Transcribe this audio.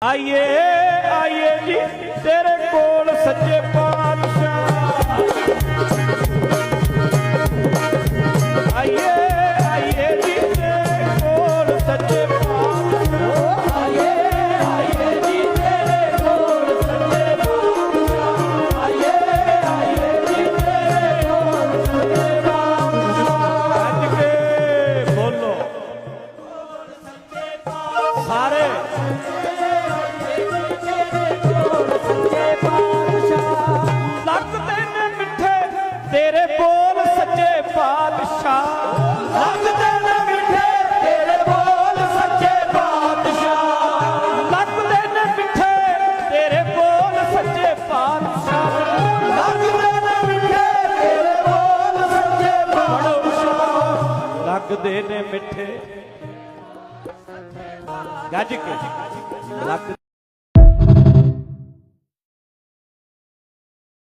आइए आइए जी तेरे कोल सच्चे पातशाह। आइए आइए जी तेरे कोल सच्चे पातशाह। आइए आइए जी तेरे कोल सच्चे पातशाह। आइए आइए जी तेरे कोल सच्चे पातशाह। अज के बोलो सारे तेरे बोल सच्चे पातशाह। लगदे ने मिठे तेरे बोल सच्चे पातशाह। लगदे ने मिठे तेरे बोल सच्चे पातशाह। लगदे ने मिठे तेरे बोल सच्चे पातशाह। लगदे ने मिठे गज के लग